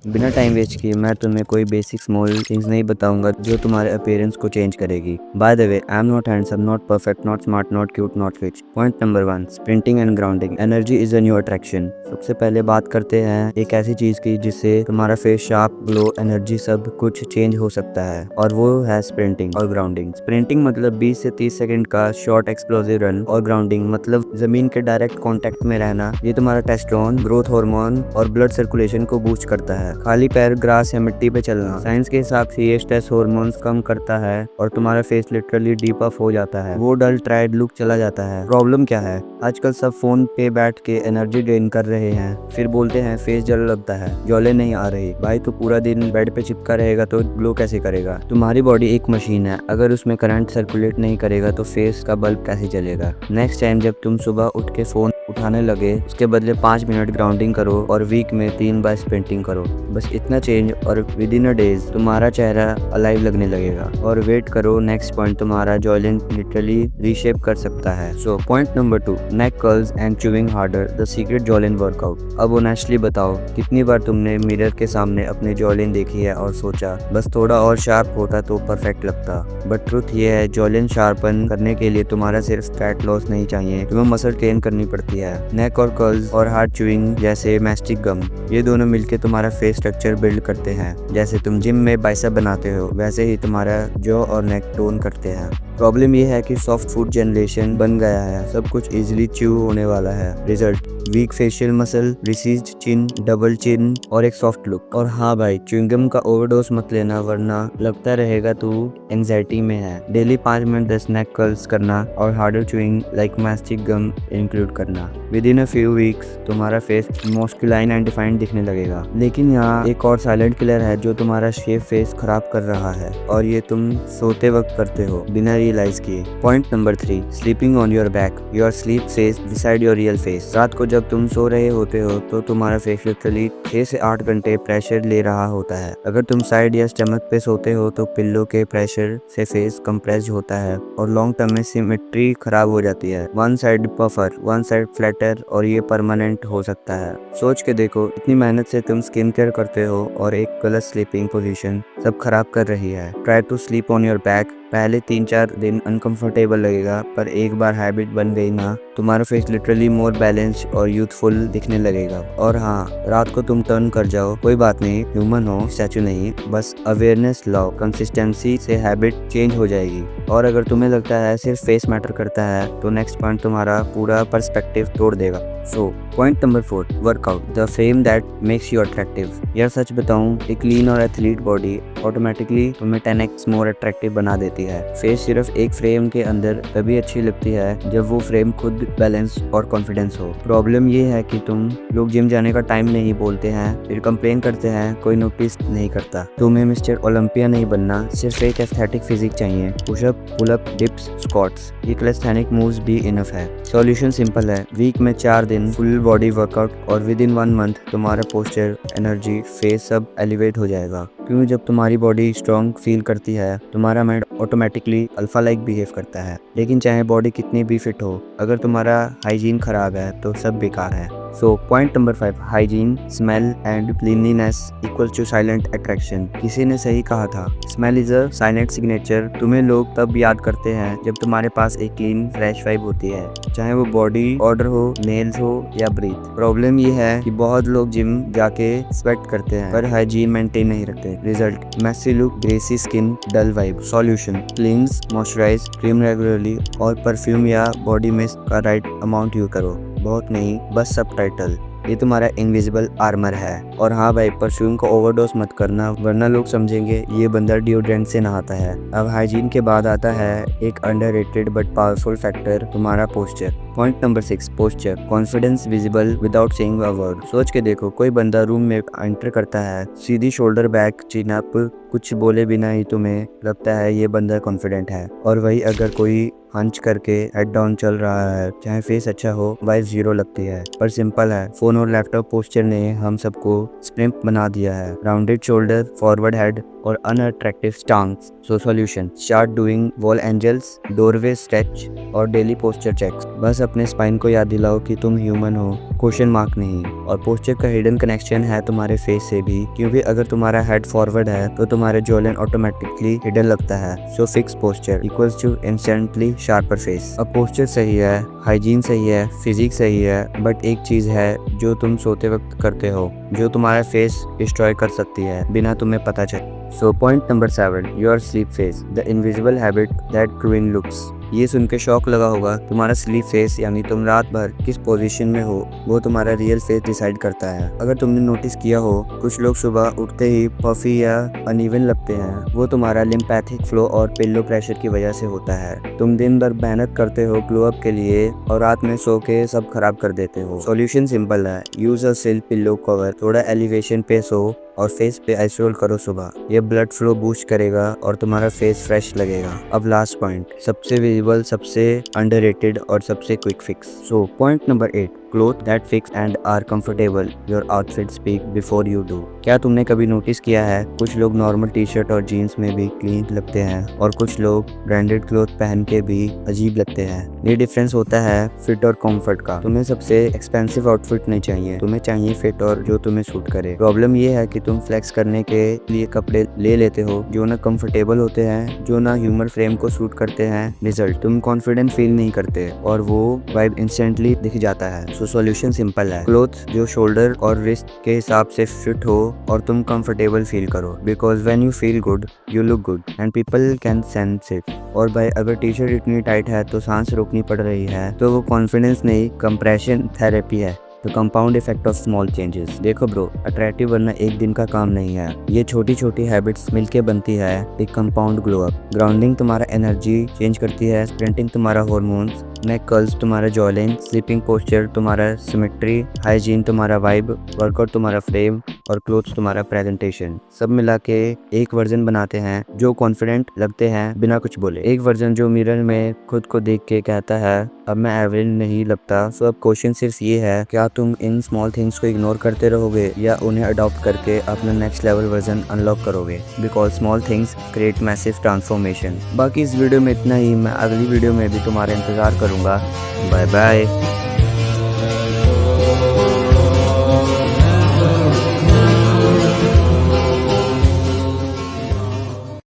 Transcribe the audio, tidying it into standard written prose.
बिना time waste किए मैं तुम्हें कोई बेसिक स्मॉल थिंग्स नहीं बताऊंगा जो तुम्हारे अपीयरेंस को चेंज करेगी। By the way, I am not handsome, not perfect, not smart, not cute, not rich. Point number 1, sprinting and grounding. Energy is a new attraction. सबसे पहले बात करते हैं एक ऐसी चीज की जिससे तुम्हारा फेस शार्प, ग्लो, एनर्जी सब कुछ चेंज हो सकता है, और वो है स्प्रिंटिंग और ग्राउंडिंग। स्प्रिंटिंग मतलब 20 से 30 सेकंड का शॉर्ट एक्सप्लोसिव रन, और ग्राउंडिंग मतलब जमीन के डायरेक्ट कांटेक्ट में रहना। ये तुम्हारा टेस्टोस्टेरोन, ग्रोथ हार्मोन और ब्लड सर्कुलेशन को बूस्ट करता है। खाली पैर ग्रास या मिट्टी पे चलना, साइंस के हिसाब से ये स्ट्रेस हार्मोन्स कम करता है और तुम्हारा फेस लिटरली डीप अप हो जाता है। वो डल ट्राइड लुक चला जाता है। प्रॉब्लम क्या है? आजकल सब फोन पे बैठ के एनर्जी ड्रेन कर रहे हैं, फिर बोलते हैं फेस जल लगता है, ज्वाले नहीं आ रही। भाई तो पूरा दिन बेड पे चिपका रहेगा तो ग्लो कैसे करेगा? तुम्हारी बॉडी एक मशीन है, अगर उसमें करंट सर्कुलेट नहीं करेगा तो फेस का बल्ब कैसे जलेगा? नेक्स्ट टाइम जब तुम सुबह उठ के फोन उठाने लगे, उसके बदले 5 मिनट ग्राउंडिंग करो और वीक में 3 बार स्प्रिंटिंग करो। बस इतना चेंज और विद इन अ डेज तुम्हारा चेहरा अलाइव लगने लगेगा। और वेट करो, नेक्स्ट पॉइंट तुम्हारा जॉइलिन लिटरली रीशेप कर सकता है। So point number 2, neck curls and chewing harder, the secret jawline workout. अब ऑनेस्टली बताओ, कितनी बार तुमने मिरर के सामने अपने जॉइलिन देखी है और सोचा बस थोड़ा और शार्प होता तो परफेक्ट लगता? बट ट्रुथ ये है, जॉइलिन शार्पन करने के लिए तुम्हारा सिर्फ फैट लॉस नहीं चाहिए, तुम्हें मसल ट्रेन करनी पड़ती है। नेक और कर्ल्स और हार्ड च्यूइंग जैसे मैस्टिक गम, ये दोनों मिलके तुम्हारा फेस स्ट्रक्चर बिल्ड करते हैं। जैसे तुम जिम में बाइसेप बनाते हो, वैसे ही तुम्हारा जॉ और नेक टोन करते हैं। प्रॉब्लम ये है कि सॉफ्ट फूड जनरेशन बन गया है, सब कुछ इजीली च्यू होने वाला है। रिजल्ट, वीक फेशियल मसल, रिसीज्ड चिन, डबल चिन और एक सॉफ्ट लुक। और हाँ भाई, च्युइंगम का ओवरडोज मत लेना, वरना लगता रहेगा तू एंजाइटी में है। डेली 5 मिनट 10 नेक कर्ल्स करना और हार्डर च्युइंग लाइक मैस्टिक गम इंक्लूड करना। With in a few weeks तुम्हारा फेस मस्कुलाइन एंड डिफाइंड दिखने लगेगा। लेकिन यहाँ एक और साइलेंट किलर है जो तुम्हारा शेप फेस खराब कर रहा है, और ये तुम सोते वक्त करते हो बिना रियलाइज किए। Point number 3, sleeping on your back, your sleep face decide your real face. रात को जब तुम सो रहे होते हो तो तुम्हारा फेस लिटरली 6 से 8 घंटे प्रेशर ले रहा होता है। अगर तुम साइड या स्टमक पे सोते हो तो पिल्लो के प्रेशर से फेस कंप्रेस्ड होता है और लॉन्ग टर्म में सिमेट्री खराब हो जाती है। One side puffer, one side flatter, और ये परमानेंट हो सकता है। सोच के देखो, इतनी मेहनत से तुम स्किन केयर करते हो और एक गलत स्लीपिंग पोजीशन सब खराब कर रही है। Try to sleep on your back. पहले 3-4 दिन अनकंफर्टेबल लगेगा, पर एक बार हैबिट बन गई ना, तुम्हारा फेस लिटरली मोर बैलेंस्ड और यूथफुल दिखने लगेगा। और हाँ, रात को तुम टर्न कर जाओ, कोई बात नहीं, ह्यूमन हो, स्टैचू नहीं। बस अवेयरनेस लाओ, कंसिस्टेंसी से हैबिट चेंज हो जाएगी। और अगर तुम्हें लगता है सिर्फ फेस मैटर करता है, तो नेक्स्ट पॉइंट तुम्हारा पूरा पर्सपेक्टिव तोड़ देगा। सो point number 4, workout, the frame that makes you attractive. यार सच बताऊं, एक लीन और एथलीट बॉडी ऑटोमेटिकली तुम्हें 10x मोर अट्रैक्टिव बना देती है। फेस सिर्फ एक फ्रेम के अंदर तभी अच्छी लगती है जब वो फ्रेम खुद बैलेंस और कॉन्फिडेंस हो। प्रॉब्लम ये है कि तुम लोग जिम जाने का टाइम नहीं बोलते हैं, फिर कंप्लेन करते हैं कोई नोटिस नहीं करता। तुम्हें मिस्टर ओलंपिया नहीं बनना, सिर्फ एक एस्थेटिक फिजिक चाहिए। पुशअप, पुलअप, डिप्स, स्क्वाट्स, ये कैलिस्थेनिक मूव्स भी इनफ है। सॉल्यूशन सिंपल है, वीक में 4 दिन फुल बॉडी वर्कआउट और विद इन 1 मंथ तुम्हारा पोस्चर, एनर्जी, फेस सब एलिवेट हो जाएगा। क्योंकि जब तुम्हारी बॉडी स्ट्रॉन्ग फील करती है, तुम्हारा mind automatically alpha like behave करता है। लेकिन चाहे बॉडी कितनी भी फिट हो, अगर तुम्हारा हाइजीन खराब है तो सब बेकार है। So point number 5, hygiene, smell and cleanliness equal to silent attraction. किसी ने सही कहा था, smell is a silent signature. तुम्हें लोग तब याद करते हैं जब तुम्हारे पास एक क्लीन फ्रेश वाइब होती है, चाहे वो बॉडी ऑर्डर हो, नेल्स हो या ब्रीथ। प्रॉब्लम ये है कि बहुत लोग जिम जाके स्वेट करते हैं पर हाइजीन मेंटेन नहीं रखते। Result, messy look, greasy skin, dull vibe. Solution, cleanse, moisturise, cream regularly और परफ्यूम या बॉडी मिस्ट का राइट अमाउंट यूज करो। बहुत नहीं, बस सबटाइटल, ये तुम्हारा इनविजिबल आर्मर है। और हाँ भाई, परफ्यूम का ओवरडोज मत करना, वरना लोग समझेंगे ये बंदा डिओड्रेंट से नहाता है। अब हाइजीन के बाद आता है एक अंडररेटेड बट पावरफुल फैक्टर, तुम्हारा posture. Point number 6, posture, confidence visible without saying a word. सोच के देखो, कोई बंदा रूम में एंटर करता है, सीधी शोल्डर बैक, चिन अप, कुछ बोले बिना ही तुम्हें लगता है ये बंदा कॉन्फिडेंट है। और वही अगर कोई हंच करके हेड डाउन चल रहा है, चाहे फेस अच्छा हो, वाइब जीरो लगती है। पर सिंपल है, फोन और लैपटॉप पोस्चर ने हम सबको स्ट्रिम्प बना दिया है। Rounded shoulder, forward head or unattractive stance. So solution, start doing wall angels, doorway stretch और डेली पोस्चर चेक्स। बस अपने स्पाइन को याद दिलाओ कि तुम ह्यूमन हो, क्वेश्चन मार्क नहीं। और पोस्चर का हिडन कनेक्शन है तुम्हारे फेस से भी, क्योंकि अगर तुम्हारा हेड फॉरवर्ड है तो तुम्हारे जॉलाइन ऑटोमेटिकली हिडन लगता है। So fix posture equals to instantly sharper face. अब पोस्चर सही है, हाइजीन सही है, फिजिक्स सही है, बट एक चीज है जो तुम सोते वक्त करते हो जो तुम्हारा फेस डिस्ट्रॉय कर सकती है बिना तुम्हें पता चले। सो point number 7, your sleep face, the invisible habit that ruin looks. ये सुन के शौक लगा होगा, तुम्हारा स्लीप फेस यानी तुम रात भर किस पोजीशन में हो वो तुम्हारा रियल फेस डिसाइड करता है। अगर तुमने नोटिस किया हो, कुछ लोग सुबह उठते ही पफी या अनइवन लगते हैं, वो तुम्हारा लिम्फैथिक फ्लो और पिल्लो प्रेशर की वजह से होता है। तुम दिन भर मेहनत करते हो ग्लो अप के लिए और रात में सो के सब खराब कर देते हो। सॉल्यूशन सिंपल है, use a silk pillow cover, थोड़ा एलिवेशन पे सो और फेस पे आइसोल करो सुबह। ये ब्लड फ्लो बूस्ट करेगा और तुम्हारा फेस फ्रेश लगेगा। अब लास्ट पॉइंट, सबसे विजिबल, सबसे अंडररेटेड और सबसे quick fix. So point number 8, cloth that fix and are comfortable, your outfit speak before you do. क्या तुमने कभी नोटिस किया है, कुछ लोग नॉर्मल टी शर्ट और जीन्स में भी क्लीन लगते हैं और कुछ लोग ब्रांडेड क्लोथ पहन के भी अजीब लगते हैं। ये डिफरेंस होता है फिट और कंफर्ट का। तुम्हें सबसे एक्सपेंसिव आउटफिट नहीं चाहिए, तुम्हें चाहिए फिट और जो तुम्हें सूट करे। प्रॉब्लम ये है कि तुम फ्लेक्स करने के लिए कपड़े ले लेते हो जो ना कंफर्टेबल होते हैं, जो ना ह्यूमन फ्रेम को सूट करते हैं। रिजल्ट, तुम कॉन्फिडेंट फील नहीं करते और वो वाइब इंस्टेंटली दिख जाता है। सो सॉल्यूशन सिंपल है, क्लोथ जो शोल्डर और रिस्ट के हिसाब से फिट हो और तुम कंफर्टेबल फील करो, because when you feel good you look good and people can sense it. और भाई अगर टी शर्ट इतनी टाइट है तो सांस रोकनी पड़ रही है तो वो कॉन्फिडेंस नहीं, कंप्रेशन थेरेपी है। तो compound effect of small changes. देखो ब्रो, अट्रैक्टिव बनना एक दिन का काम नहीं है, ये छोटी छोटी हैबिट्स मिलके बनती है एक कंपाउंड ग्लो अप। ग्राउंडिंग तुम्हारा एनर्जी चेंज करती है, स्प्रिंटिंग तुम्हारा हॉर्मोन्स, नेक कर्ल्स तुम्हारा जॉलाइन, स्लीपिंग पोस्चर तुम्हारा सिमेट्री, हाइजीन तुम्हारा वाइब, वर्कआउट तुम्हारा फ्रेम और क्लोथ्स तुम्हारा प्रेजेंटेशन। सब मिला के एक वर्जन बनाते हैं जो कॉन्फिडेंट लगते हैं बिना कुछ बोले। एक वर्जन जो मिरर में खुद को देख के कहता है अब मैं एवरेज नहीं लगता। सो अब क्वेश्चन सिर्फ ये है, क्या तुम इन स्मॉल थिंग्स को इग्नोर करते रहोगे या उन्हें अडॉप्ट करके अपना नेक्स्ट लेवल वर्जन अनलॉक करोगे? Because small things create massive transformation. बाकी इस वीडियो में इतना ही, मैं अगली वीडियो में भी तुम्हारा इंतजार करूंगा। Bye bye.